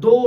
2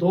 2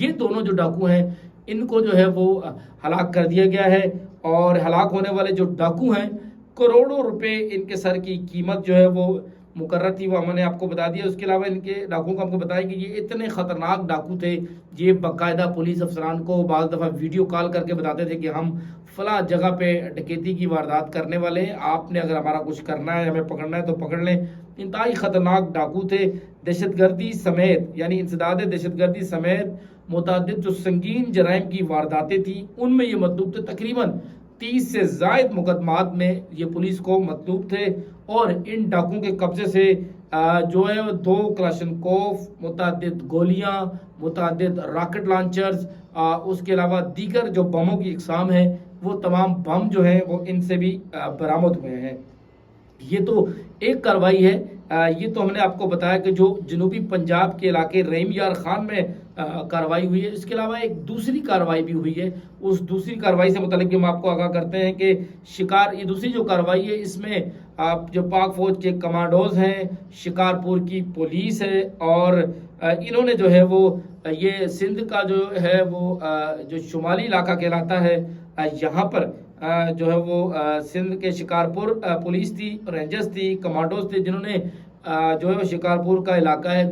یہ دونوں جو ڈاکو ہیں ان کو جو ہے وہ ہلاک کر دیا گیا ہے، اور ہلاک ہونے والے جو ڈاکو ہیں کروڑوں روپے ان کے سر کی قیمت جو ہے وہ مقرر تھی، وہ ہم نے آپ کو بتا دیا۔ اس کے علاوہ ان کے ڈاکوؤں کو ہم کو بتایا کہ یہ اتنے خطرناک ڈاکو تھے، یہ باقاعدہ پولیس افسران کو بعض دفعہ ویڈیو کال کر کے بتاتے تھے کہ ہم فلاں جگہ پہ ڈکیتی کی واردات کرنے والے ہیں، آپ نے اگر ہمارا کچھ کرنا ہے، ہمیں پکڑنا ہے تو پکڑ لیں۔ انتہائی خطرناک ڈاکو تھے، دہشت گردی سمیت یعنی انسداد دہشت گردی سمیت متعدد جو سنگین جرائم کی وارداتیں تھیں ان میں یہ مطلوب تھے۔ تقریباً 30 سے زائد مقدمات میں یہ پولیس کو مطلوب تھے، اور ان ڈاکوؤں کے قبضے سے جو ہے 2 کلاشنکوف، متعدد گولیاں، متعدد راکٹ لانچرز، اس کے علاوہ دیگر جو بموں کی اقسام ہیں وہ تمام بم جو ہیں وہ ان سے بھی برآمد ہوئے ہیں۔ یہ تو ایک کارروائی ہے، یہ تو ہم نے آپ کو بتایا کہ جو جنوبی پنجاب کے علاقے رحیم یار خان میں کارروائی ہوئی ہے۔ اس کے علاوہ ایک دوسری کارروائی بھی ہوئی ہے، اس دوسری کارروائی سے متعلق ہم آپ کو آگاہ کرتے ہیں کہ یہ دوسری جو کارروائی ہے اس میں جو پاک فوج کے کمانڈوز ہیں، شکارپور کی پولیس ہے، اور انہوں نے جو ہے وہ یہ سندھ کا جو ہے وہ جو شمالی علاقہ کہلاتا ہے، یہاں پر جو ہے وہ سندھ کے شکارپور پولیس تھی، رینجرز تھی، کمانڈوز تھے، جنہوں نے جو ہے وہ شکارپور کا علاقہ ہے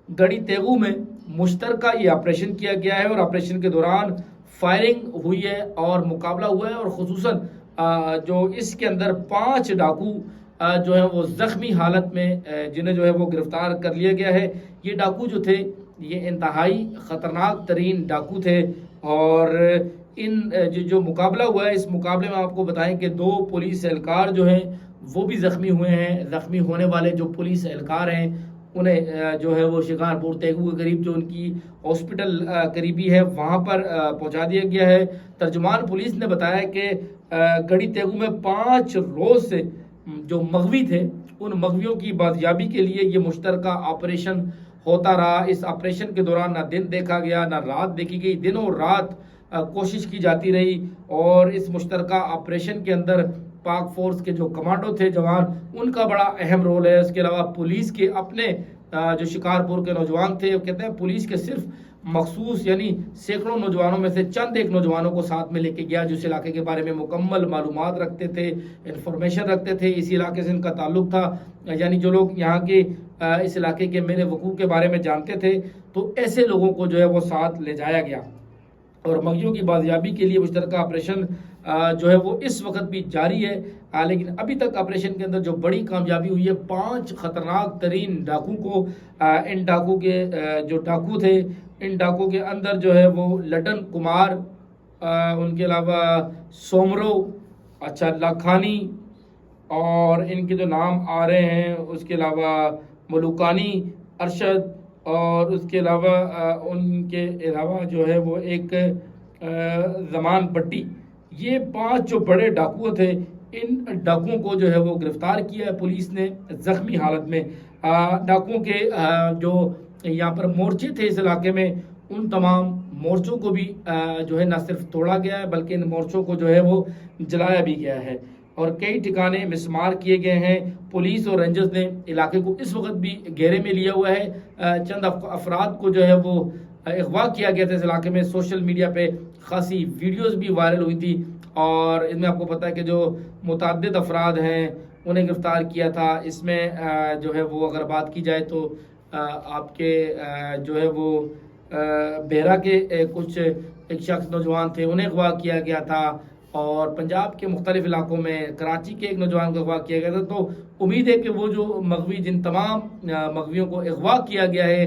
گڑی تیغو میں مشترکہ یہ آپریشن کیا گیا ہے، اور آپریشن کے دوران فائرنگ ہوئی ہے اور مقابلہ ہوا ہے، اور خصوصاً جو اس کے اندر 5 ڈاکو جو ہے وہ زخمی حالت میں جنہیں جو ہے وہ گرفتار کر لیا گیا ہے۔ یہ ڈاکو جو تھے یہ انتہائی خطرناک ترین ڈاکو تھے، اور ان جو مقابلہ ہوا ہے اس مقابلے میں آپ کو بتائیں کہ 2 پولیس اہلکار جو ہیں وہ بھی زخمی ہوئے ہیں۔ زخمی ہونے والے جو پولیس اہلکار ہیں انہیں جو ہے وہ شکارپور تیغو کے قریب جو ان کی ہاسپٹل قریبی ہے وہاں پر پہنچا دیا گیا ہے۔ ترجمان پولیس نے بتایا کہ گڑی تیغو میں 5 روز سے جو مغوی تھے ان مغویوں کی بازیابی کے لیے یہ مشترکہ آپریشن ہوتا رہا۔ اس آپریشن کے دوران نہ دن دیکھا گیا نہ رات دیکھی گئی، دن اور رات کوشش کی جاتی رہی، اور اس مشترکہ آپریشن کے اندر پاک فورس کے جو کمانڈو تھے جوان ان کا بڑا اہم رول ہے۔ اس کے علاوہ پولیس کے اپنے جو شکارپور کے نوجوان تھے، وہ کہتے ہیں پولیس کے صرف مخصوص یعنی سینکڑوں نوجوانوں میں سے چند ایک نوجوانوں کو ساتھ میں لے کے گیا جو اس علاقے کے بارے میں مکمل معلومات رکھتے تھے، انفارمیشن رکھتے تھے، اسی علاقے سے ان کا تعلق تھا، یعنی جو لوگ یہاں کے اس علاقے کے میلے وقوع کے بارے میں جانتے تھے، تو ایسے لوگوں کو جو ہے وہ ساتھ لے جایا گیا۔ اور مغیوں کی بازیابی کے لیے مشترکہ آپریشن جو ہے وہ اس وقت بھی جاری ہے، لیکن ابھی تک آپریشن کے اندر جو بڑی کامیابی ہوئی ہے 5 خطرناک ترین ڈاکو کو، ان ڈاکو کے جو ڈاکو تھے ان ڈاکو کے اندر جو ہے وہ لٹن کمار، ان کے علاوہ سومرو، لاکھانی، اور ان کے جو نام آ رہے ہیں اس کے علاوہ ملوکانی، ارشد، اور اس کے علاوہ ان کے علاوہ جو ہے وہ ایک زمان بٹی، یہ 5 جو بڑے ڈاکو تھے ان ڈاکوؤں کو جو ہے وہ گرفتار کیا ہے پولیس نے زخمی حالت میں۔ ڈاکوؤں کے جو یہاں پر مورچے تھے اس علاقے میں ان تمام مورچوں کو بھی جو ہے نہ صرف توڑا گیا ہے بلکہ ان مورچوں کو جو ہے وہ جلایا بھی گیا ہے، اور کئی ٹھکانے مسمار کیے گئے ہیں۔ پولیس اور رینجرز نے علاقے کو اس وقت بھی گھیرے میں لیا ہوا ہے، چند افراد کو جو ہے وہ اغوا کیا گیا تھا اس علاقے میں۔ سوشل میڈیا پہ خاصی ویڈیوز بھی وائرل ہوئی تھی، اور اس میں آپ کو پتہ ہے کہ جو متعدد افراد ہیں انہیں گرفتار کیا تھا۔ اس میں جو ہے وہ اگر بات کی جائے تو آپ کے جو ہے وہ بیرا کے کچھ ایک شخص نوجوان تھے انہیں اغوا کیا گیا تھا، اور پنجاب کے مختلف علاقوں میں کراچی کے ایک نوجوان کو اغوا کیا گیا تھا۔ تو امید ہے کہ وہ جو مغوی جن تمام مغویوں کو اغوا کیا گیا ہے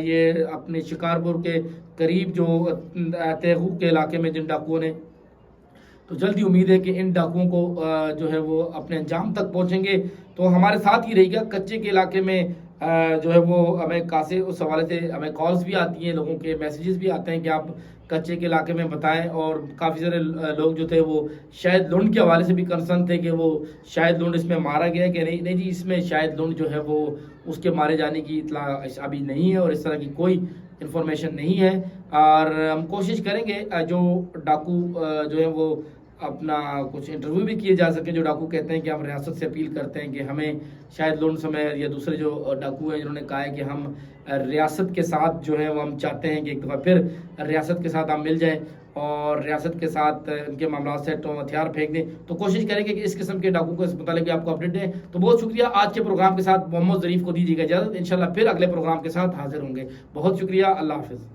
یہ اپنے شکارپور کے قریب جو تیغو کے علاقے میں جن ڈاکوؤں نے، تو جلدی امید ہے کہ ان ڈاکوؤں کو جو ہے وہ اپنے انجام تک پہنچیں گے۔ تو ہمارے ساتھ ہی رہی گا کچے کے علاقے میں جو ہے وہ ہمیں کاسے اس حوالے سے ہمیں کالز بھی آتی ہیں، لوگوں کے میسیجز بھی آتے ہیں کہ آپ کچے کے علاقے میں بتائیں، اور کافی سارے لوگ جو تھے وہ شاید لنڈ کے حوالے سے بھی کنسرن تھے کہ وہ شاید لنڈ اس میں مارا گیا کہ نہیں جی، اس میں شاید لنڈ جو ہے وہ اس کے مارے جانے کی اطلاع ابھی نہیں ہے، اور اس طرح کی کوئی انفارمیشن نہیں ہے، اور ہم کوشش کریں گے جو ڈاکو جو ہے وہ اپنا کچھ انٹرویو بھی کیے جا سکیں. جو ڈاکو کہتے ہیں کہ ہم ریاست سے اپیل کرتے ہیں کہ ہمیں شاید لون سمیر یا دوسرے جو ڈاکو ہیں جنہوں نے کہا ہے کہ ہم ریاست کے ساتھ جو ہے وہ ہم چاہتے ہیں کہ ایک دفعہ پھر ریاست کے ساتھ ہم مل جائیں اور ریاست کے ساتھ ان کے معاملات سے ہتھیار پھینک دیں, تو کوشش کریں گے کہ اس قسم کے ڈاکو کو اس متعلق بھی آپ کو اپڈیٹ دیں. تو بہت شکریہ. آج کے پروگرام کے ساتھ محمد ظریف کو دیجیے گا اجازت. انشاءاللہ پھر اگلے پروگرام کے ساتھ حاضر ہوں گے. بہت شکریہ. اللہ حافظ.